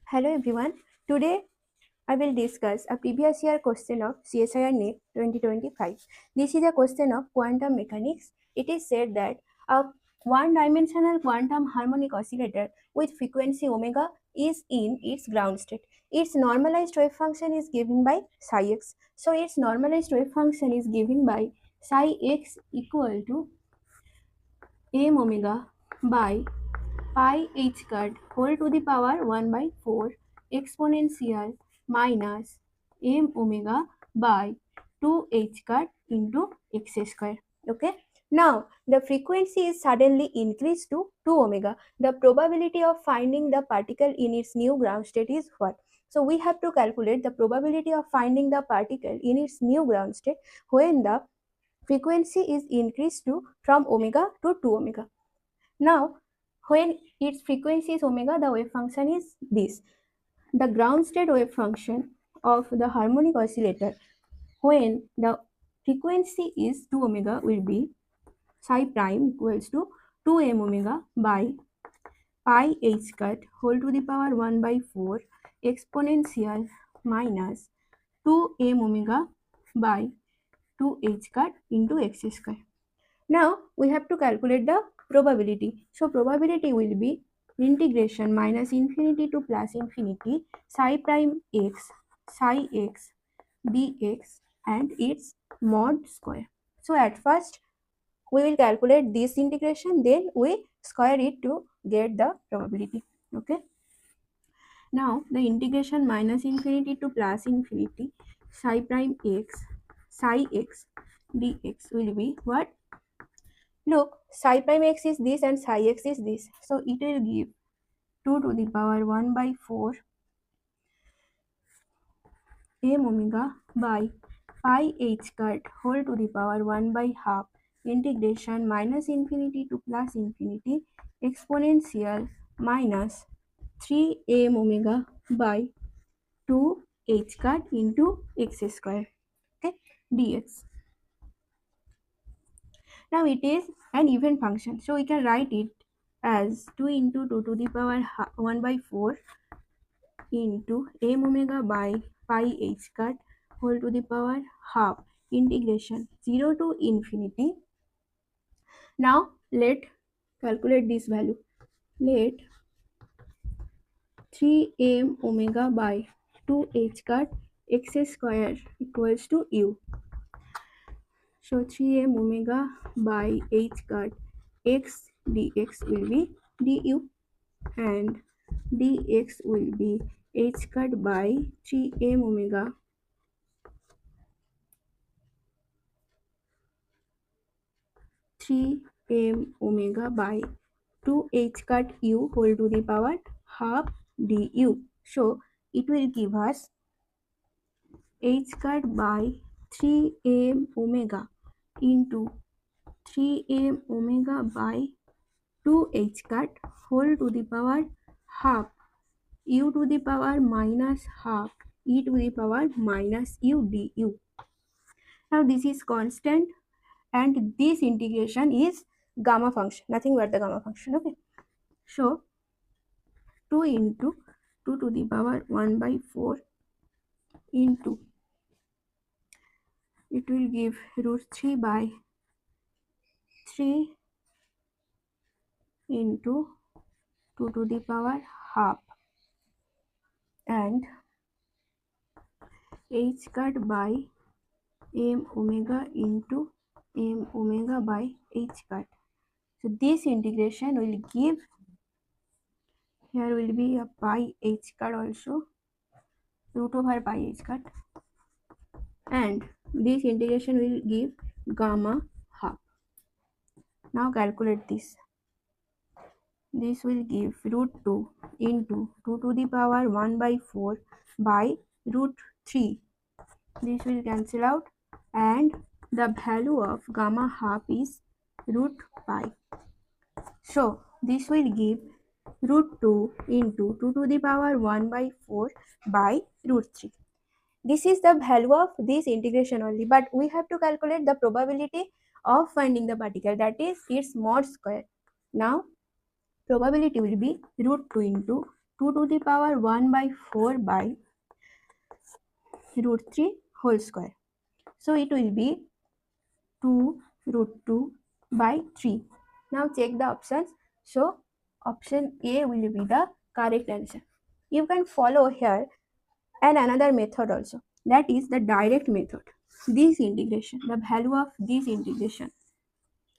Hello everyone. Today I will discuss a previous year question of CSIR NET 2025. This is a question of quantum mechanics. It is said that a one-dimensional quantum harmonic oscillator with frequency omega is in its ground state. Its normalized wave function is given by psi x. So its normalized wave function is given by psi x equal to m omega by pi h cut whole to the power 1 by 4 exponential minus m omega by 2 h cut into x square. Okay. Now the frequency is suddenly increased to 2 omega. The probability of finding the particle in its new ground state is what? So we have to calculate the probability of finding the particle in its new ground state when the frequency is increased to from omega to 2 omega. Now, when its frequency is omega, the wave function is this. The ground state wave function of the harmonic oscillator when the frequency is 2 omega will be psi prime equals to 2 m omega by pi h cut whole to the power 1 by 4 exponential minus 2 m omega by 2 h cut into x square. Now we have to calculate the probability. So probability will be integration minus infinity to plus infinity psi prime x psi x dx and its mod square. So at first we will calculate this integration, then we square it to get the probability. Okay. Now the integration minus infinity to plus infinity psi prime x psi x dx will be what? Look, psi prime x is this and psi x is this. So it will give 2 to the power 1 by 4 m omega by pi h cut whole to the power 1 by half integration minus infinity to plus infinity exponential minus 3 m omega by 2 h cut into x square. Okay, dx. Now it is an even function, so we can write it as 2 into 2 to the power 1 by 4 into m omega by pi h cut whole to the power half integration 0 to infinity. Now let calculate this value. Let 3 m omega by 2 h cut x square equals to u. So 3 m omega by h cut x dx will be du and dx will be h cut by 3 m omega by 2 h cut u whole to the power half du. So it will give us h cut by 3 m omega into 3 m omega by 2 h cut whole to the power half u to the power minus half e to the power minus u du. Now this is constant and this integration is gamma function, nothing but the gamma function. Okay, so 2 into 2 to the power 1 by 4 into it will give root 3 by 3 into 2 to the power half and h cut by m omega into m omega by h cut. So this integration will give, here will be a pi h cut also, root over pi h cut, and this integration will give gamma half. Now calculate this. This will give root 2 into 2 to the power 1 by 4 by root 3. This will cancel out and the value of gamma half is root pi. So this will give root 2 into 2 to the power 1 by 4 by root 3. This is the value of this integration only, but we have to calculate the probability of finding the particle, that is its mod square. Now probability will be root 2 into 2 to the power 1 by 4 by root 3 whole square. So it will be 2 root 2 by 3. Now check the options. So option A will be the correct answer. You can follow here and another method also, that is the direct method. This integration, the value of this integration,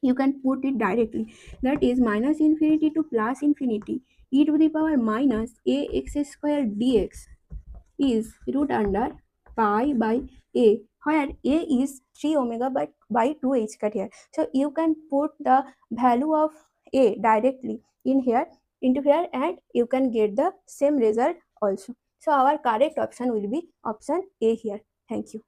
you can put it directly, that is minus infinity to plus infinity e to the power minus ax square dx is root under pi by a, where a is 3 omega by 2 h cut here. So you can put the value of a directly in here into here and you can get the same result also. So our correct option will be option A here. Thank you.